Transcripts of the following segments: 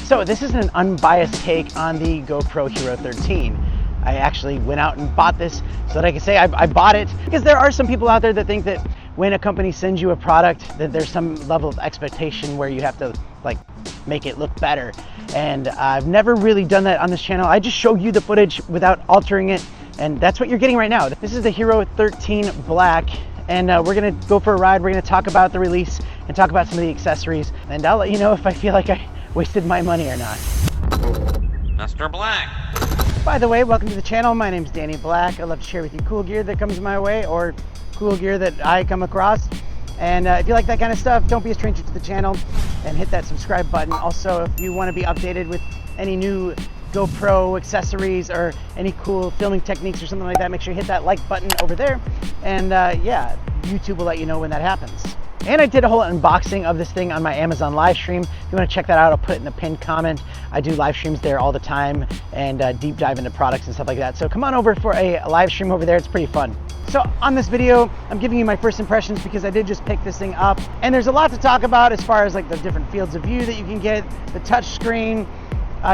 So this is an unbiased take on the GoPro Hero 13. I actually went out and bought this so that I can say I bought it, because there are some people out there that think that when a company sends you a product that there's some level of expectation where you have to like make it look better. And I've never really done that on this channel. I just show you the footage without altering it, and that's what you're getting right now. This is the Hero 13 Black, and we're gonna go for a ride. We're gonna talk about the release and talk about some of the accessories, and I'll let you know if I feel like I wasted my money or not. Mr. Black. By the way, welcome to the channel. My name's Danny Black. I love to share with you cool gear that comes my way or cool gear that I come across. And if you like that kind of stuff, don't be a stranger to the channel and hit that subscribe button. Also, if you want to be updated with any new GoPro accessories or any cool filming techniques or something like that, make sure you hit that like button over there. And yeah, YouTube will let you know when that happens. And I did a whole unboxing of this thing on my Amazon live stream. If you want to check that out, I'll put it in the pinned comment. I do live streams there all the time and deep dive into products and stuff like that. So come on over for a live stream over there. It's pretty fun. So on this video, I'm giving you my first impressions because I did just pick this thing up. And there's a lot to talk about as far as like the different fields of view that you can get, the touch screen,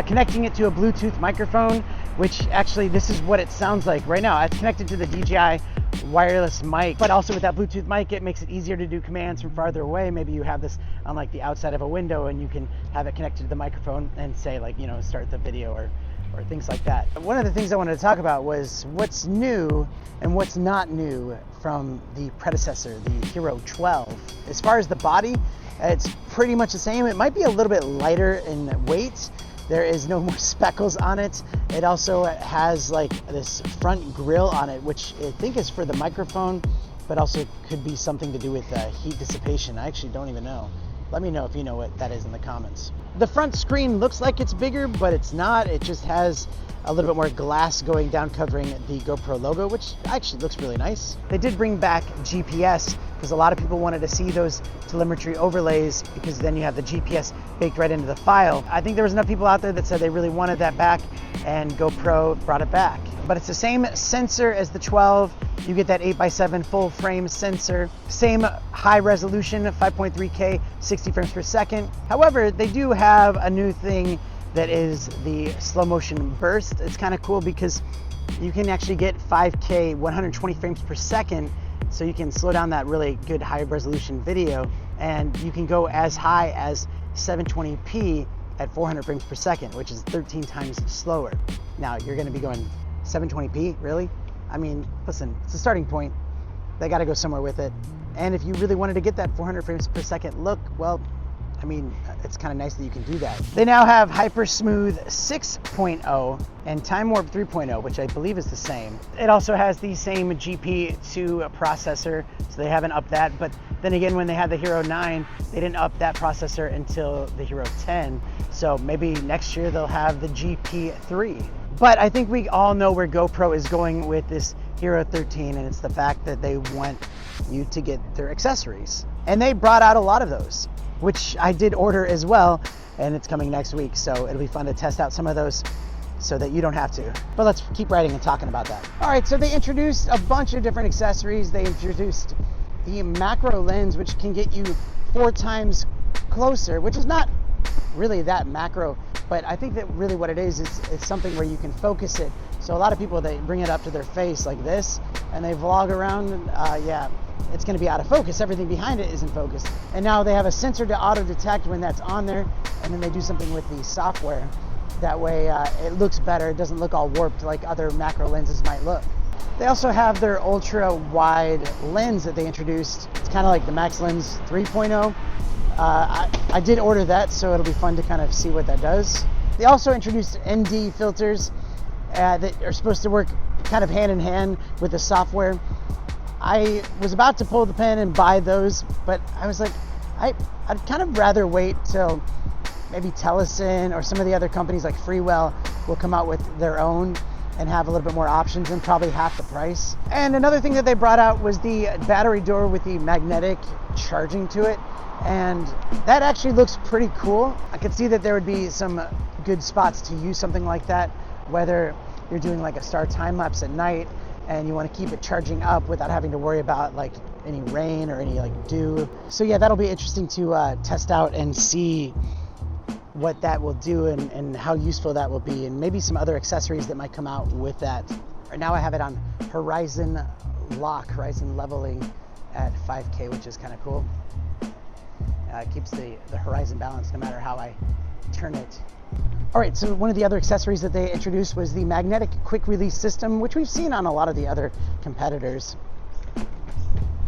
connecting it to a Bluetooth microphone, which actually this is what it sounds like right now. It's connected to the DJI wireless mic, but also with that Bluetooth mic, it makes it easier to do commands from farther away. Maybe you have this on like the outside of a window and you can have it connected to the microphone and say like, you know, start the video or things like that. One of the things I wanted to talk about was what's new and what's not new from the predecessor, the Hero 12. As far as the body, it's pretty much the same. It might be a little bit lighter in weight. There is no more speckles on it. It also has like this front grill on it, which I think is for the microphone, but also could be something to do with heat dissipation. I actually don't even know. Let me know if you know what that is in the comments. The front screen looks like it's bigger, but it's not. It just has a little bit more glass going down covering the GoPro logo, which actually looks really nice. They did bring back GPS because a lot of people wanted to see those telemetry overlays because then you have the GPS baked right into the file. I think there was enough people out there that said they really wanted that back, and GoPro brought it back. But it's the same sensor as the 12. You get that 8x7 full frame sensor, same high resolution, 5.3K, 60 frames per second. However, they do have a new thing that is the slow motion burst. It's kind of cool because you can actually get 5K, 120 frames per second. So you can slow down that really good high resolution video, and you can go as high as 720p at 400 frames per second, which is 13 times slower. Now you're gonna be going 720p, really? I mean, listen, it's a starting point. They gotta go somewhere with it. And if you really wanted to get that 400 frames per second look, well, I mean, it's kind of nice that you can do that. They now have Hyper Smooth 6.0 and Time Warp 3.0, which I believe is the same. It also has the same GP2 processor, so they haven't upped that. But then again, when they had the Hero 9, they didn't up that processor until the Hero 10. So maybe next year they'll have the GP3. But I think we all know where GoPro is going with this Hero 13, and it's the fact that they want you to get their accessories. And they brought out a lot of those, which I did order as well, and it's coming next week, so it'll be fun to test out some of those so that you don't have to. But let's keep writing and talking about that. All right, so they introduced a bunch of different accessories. They introduced the macro lens, which can get you 4 times closer, which is not really that macro, but I think that really what it is it's something where you can focus it. So a lot of people, they bring it up to their face like this, and they vlog around, and yeah, it's going to be out of focus. Everything behind it isn't focused. And now they have a sensor to auto detect when that's on there, and then they do something with the software. That way it looks better. It doesn't look all warped like other macro lenses might look. They also have their ultra wide lens that they introduced. It's kind of like the Max Lens 3.0. I did order that, so it'll be fun to kind of see what that does. They also introduced ND filters that are supposed to work kind of hand in hand with the software. I was about to pull the pin and buy those, but I was like, I'd kind of rather wait till maybe Telesen or some of the other companies like Freewell will come out with their own and have a little bit more options and probably half the price. And another thing that they brought out was the battery door with the magnetic charging to it. And that actually looks pretty cool. I could see that there would be some good spots to use something like that, whether you're doing like a star time lapse at night and you want to keep it charging up without having to worry about like any rain or any like dew. So yeah, that'll be interesting to test out and see what that will do and how useful that will be, and maybe some other accessories that might come out with that. Right now I have it on horizon lock, horizon leveling at 5K, which is kind of cool. It keeps the horizon balanced no matter how I turn it. All right, so one of the other accessories that they introduced was the magnetic quick release system, which we've seen on a lot of the other competitors.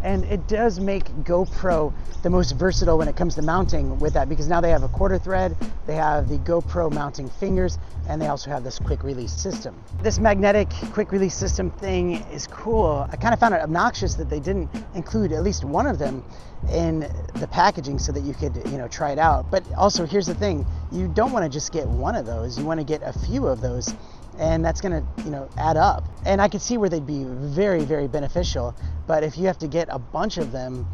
And it does make GoPro the most versatile when it comes to mounting with that, because now they have a quarter thread, they have the GoPro mounting fingers, and they also have this quick release system. This magnetic quick release system thing is cool. I kind of found it obnoxious that they didn't include at least one of them in the packaging so that you could, try it out. But also, here's the thing, you don't want to just get one of those, you want to get a few of those, and that's going to, add up. And I could see where they'd be very, very beneficial. But if you have to get a bunch of them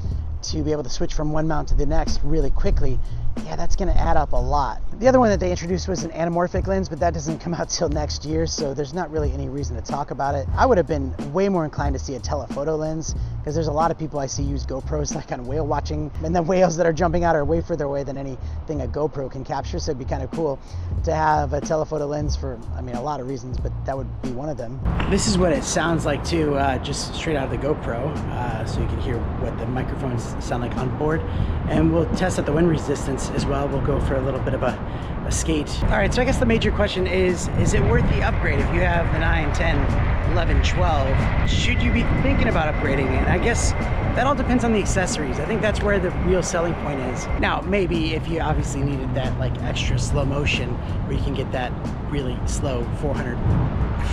to be able to switch from one mount to the next really quickly, yeah, that's going to add up a lot. The other one that they introduced was an anamorphic lens, but that doesn't come out till next year, so there's not really any reason to talk about it. I would have been way more inclined to see a telephoto lens, because there's a lot of people I see use GoPros like on whale watching, and the whales that are jumping out are way further away than anything a GoPro can capture, so it'd be kind of cool to have a telephoto lens for, a lot of reasons, but that would be one of them. This is what it sounds like too, just straight out of the GoPro, so you can hear what the microphones sound like on board, and we'll test out the wind resistance as well. We'll go for a little bit of a skate. All right, so I guess the major question is it worth the upgrade? If you have the 9, 10, 11, 12, should you be thinking about upgrading it? I guess that all depends on the accessories. I think that's where the real selling point is. Now, maybe if you obviously needed that like extra slow motion where you can get that really slow 400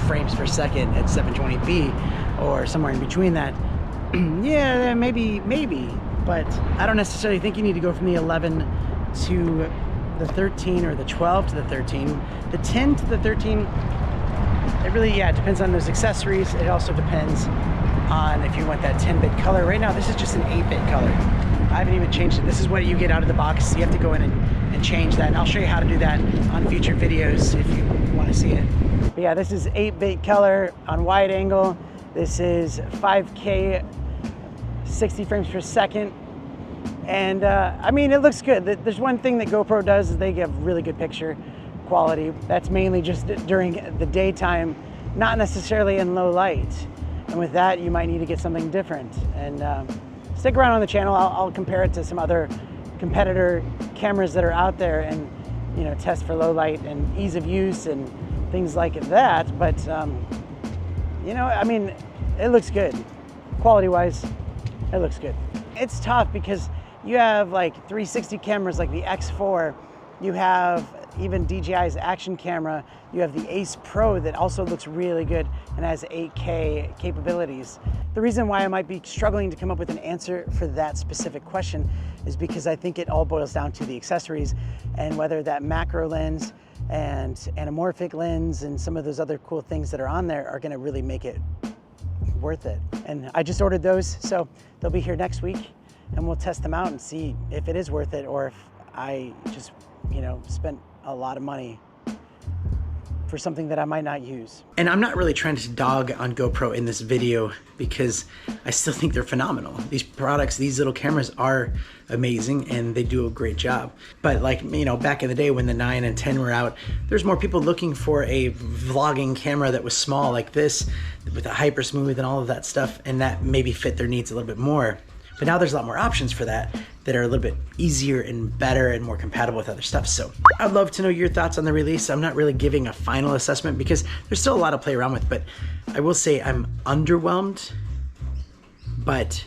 frames per second at 720p or somewhere in between that, yeah, maybe, but I don't necessarily think you need to go from the 11 to the 13 or the 12 to the 13. The 10 to the 13, it really, it depends on those accessories. It also depends on if you want that 10-bit color. Right now, this is just an 8-bit color. I haven't even changed it. This is what you get out of the box. You have to go in and change that. And I'll show you how to do that on future videos if you want to see it. But yeah, this is 8-bit color on wide angle. This is 5K, 60 frames per second. And it looks good. There's one thing that GoPro does is they give really good picture quality. That's mainly just during the daytime, not necessarily in low light. And with that, you might need to get something different. And stick around on the channel. I'll compare it to some other competitor cameras that are out there and, test for low light and ease of use and things like that. But, it looks good. Quality-wise, it looks good. It's tough because you have like 360 cameras like the X4, you have even DJI's action camera, you have the Ace Pro that also looks really good and has 8K capabilities. The reason why I might be struggling to come up with an answer for that specific question is because I think it all boils down to the accessories and whether that macro lens and anamorphic lens and some of those other cool things that are on there are gonna really make it worth it. And I just ordered those, so they'll be here next week and we'll test them out and see if it is worth it or if I just, spent a lot of money for something that I might not use. And I'm not really trying to dog on GoPro in this video because I still think they're phenomenal. These products, these little cameras are amazing and they do a great job. But like, back in the day when the 9 and 10 were out, there's more people looking for a vlogging camera that was small like this with a hyper smooth and all of that stuff, and that maybe fit their needs a little bit more. But now there's a lot more options for that are a little bit easier and better and more compatible with other stuff. So I'd love to know your thoughts on the release. I'm not really giving a final assessment because there's still a lot to play around with, but I will say I'm underwhelmed, but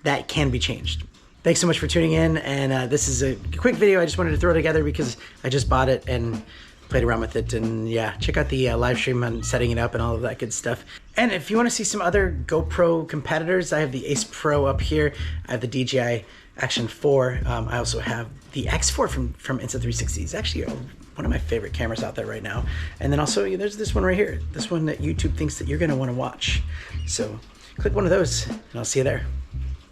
that can be changed. Thanks so much for tuning in, and this is a quick video. I just wanted to throw together because I just bought it and played around with it, and yeah, check out the live stream on setting it up and all of that good stuff. And if you want to see some other GoPro competitors, I have the Ace Pro up here. I have the DJI Action 4. I also have the X4 from Insta360. It's actually one of my favorite cameras out there right now. And then also there's this one right here, this one that YouTube thinks that you're going to want to watch. So click one of those and I'll see you there.